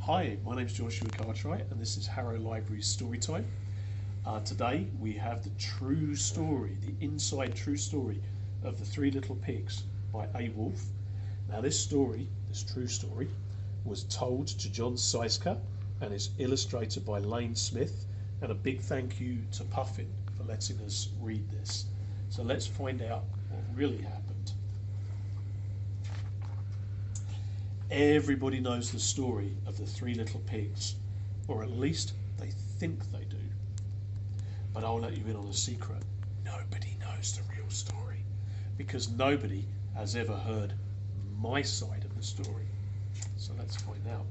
Hi, my name is Joshua Cartwright and this is Harrow Library's Storytime. Today we have the true story, the inside true story of The Three Little Pigs by A. Wolfe. Now this true story, was told to John Seisker and is illustrated by Lane Smith, and a big thank you to Puffin for letting us read this. So let's find out what really happened. Everybody knows the story of the Three Little Pigs, or at least they think they do. But I'll let you in on a secret. Nobody knows the real story, because nobody has ever heard my side of the story. So let's find out.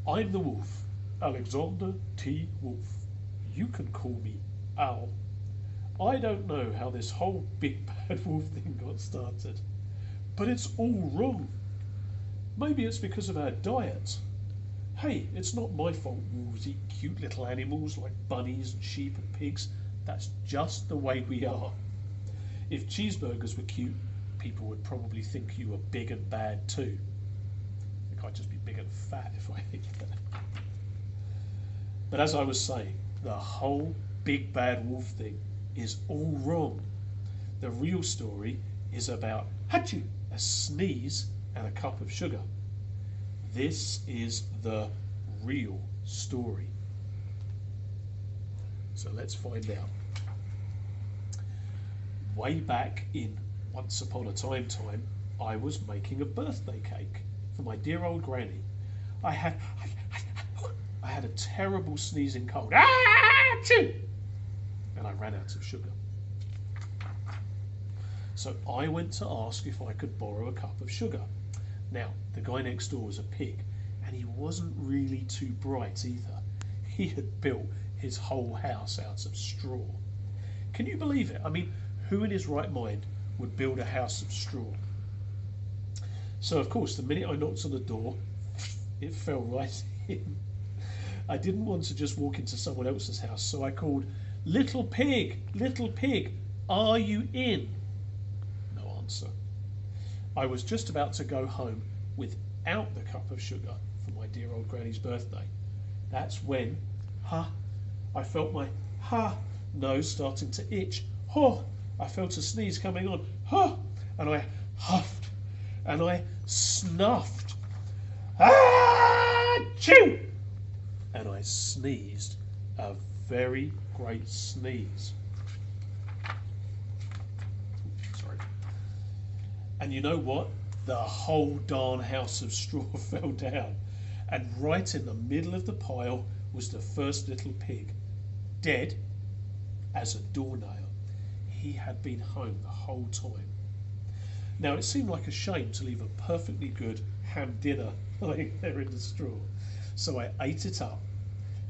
I'm the wolf, Alexander T. Wolfe. You can call me Al. I don't know how this whole big bad wolf thing got started, but it's all wrong. Maybe it's because of our diet. Hey, it's not my fault wolves eat cute little animals like bunnies and sheep and pigs. That's just the way we are. If cheeseburgers were cute, people would probably think you were big and bad too. I think I'd just be big and fat if I ate that. But as I was saying, the whole big bad wolf thing is all wrong. The real story is about Hachu, a sneeze and a cup of sugar. This is the real story. So let's find out. Way back in Once Upon a Time, I was making a birthday cake for my dear old granny. I had a terrible sneezing cold. Achoo! And I ran out of sugar. So I went to ask if I could borrow a cup of sugar. Now, the guy next door was a pig, and he wasn't really too bright either. He had built his whole house out of straw. Can you believe it? I mean, who in his right mind would build a house of straw? So, of course, the minute I knocked on the door, it fell right in. I didn't want to just walk into someone else's house, so I called, little pig, are you in? No answer. I was just about to go home without the cup of sugar for my dear old granny's birthday. That's when, I felt my nose starting to itch. I felt a sneeze coming on. And I huffed and I snuffed. Achoo! And I sneezed a very great sneeze. Sorry. And you know what? The whole darn house of straw fell down. And right in the middle of the pile was the first little pig, dead as a doornail. He had been home the whole time. Now, it seemed like a shame to leave a perfectly good ham dinner lying there in the straw. So I ate it up.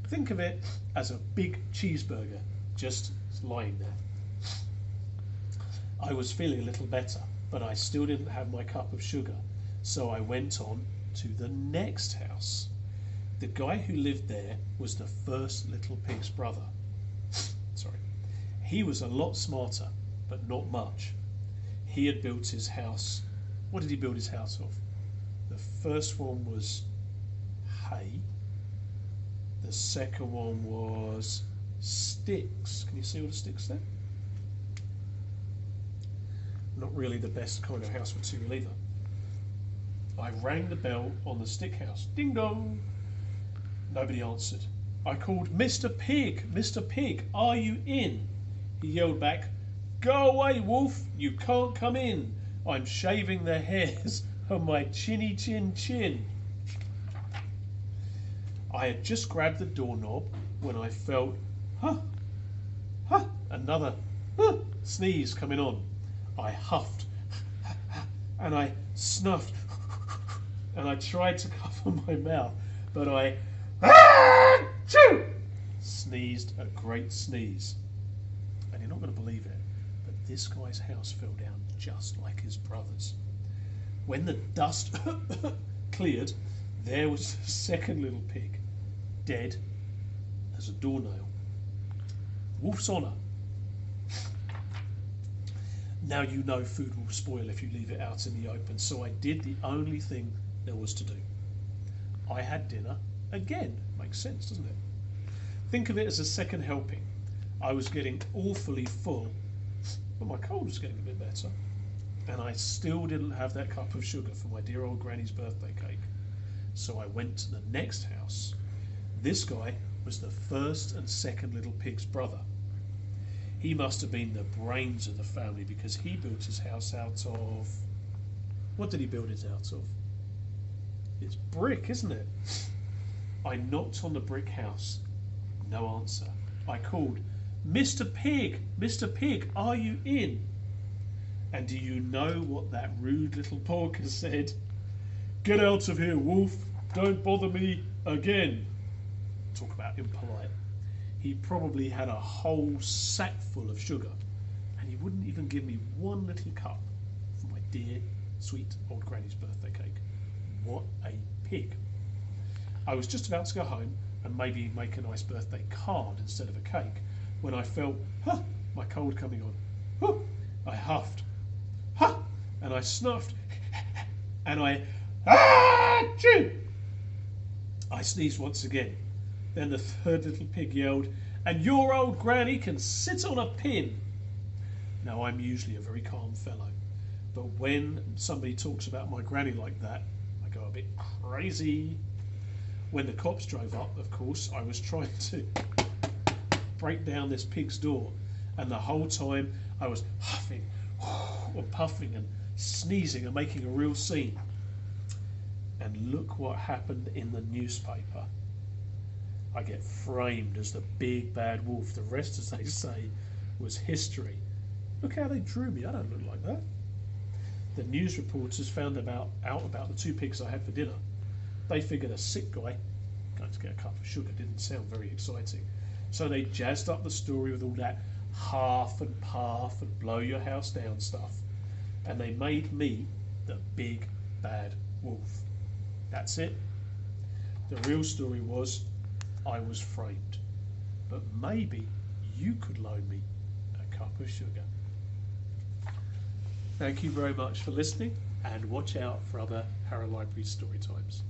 Think of it as a big cheeseburger just lying there. I was feeling a little better, but I still didn't have my cup of sugar, so I went on to the next house. The guy who lived there was the first little pig's brother. Sorry. He was a lot smarter, but not much. He had built his house. What did he build his house of? The first one was hay. The second one was sticks. Can you see all the sticks there? Not really the best kind of house material either. I rang the bell on the stick house. Ding dong! Nobody answered. I called, Mr. Pig, are you in? He yelled back, go away, wolf, you can't come in. I'm shaving the hairs on my chinny chin. I had just grabbed the doorknob when I felt, another sneeze coming on. I huffed and I snuffed and I tried to cover my mouth, but I sneezed a great sneeze. And you're not going to believe it, but this guy's house fell down just like his brother's. When the dust cleared, there was the second little pig, dead as a doornail. Wolf's honour. Now you know food will spoil if you leave it out in the open, so I did the only thing there was to do. I had dinner again. Makes sense, doesn't it? Think of it as a second helping. I was getting awfully full, but my cold was getting a bit better. And I still didn't have that cup of sugar for my dear old granny's birthday cake. So I went to the next house. This guy was the first and second little pig's brother. He must have been the brains of the family because he built his house out of... What did he build it out of? It's brick, isn't it? I knocked on the brick house. No answer. I called, Mr. Pig, Mr. Pig, are you in? And do you know what that rude little porker said? Get out of here, wolf. Don't bother me again. Talk about impolite. He probably had a whole sack full of sugar, and he wouldn't even give me one little cup for my dear, sweet old granny's birthday cake. What a pig. I was just about to go home and maybe make a nice birthday card instead of a cake when I felt, my cold coming on. I huffed, and I snuffed, and achoo! I sneezed once again. Then the third little pig yelled, and your old granny can sit on a pin. Now, I'm usually a very calm fellow, but when somebody talks about my granny like that, I go a bit crazy. When the cops drove up, of course, I was trying to break down this pig's door, and the whole time I was huffing and puffing and sneezing and making a real scene. And look what happened in the newspaper. I get framed as the big bad wolf. The rest, as they say, was history. Look how they drew me. I don't look like that. The news reporters found out about the two pigs I had for dinner. They figured a sick guy going to get a cup of sugar didn't sound very exciting. So they jazzed up the story with all that huff and puff and blow your house down stuff. And they made me the big bad wolf. That's it. The real story was I was framed. But maybe you could loan me a cup of sugar. Thank you very much for listening, and watch out for other Harrow Library story times.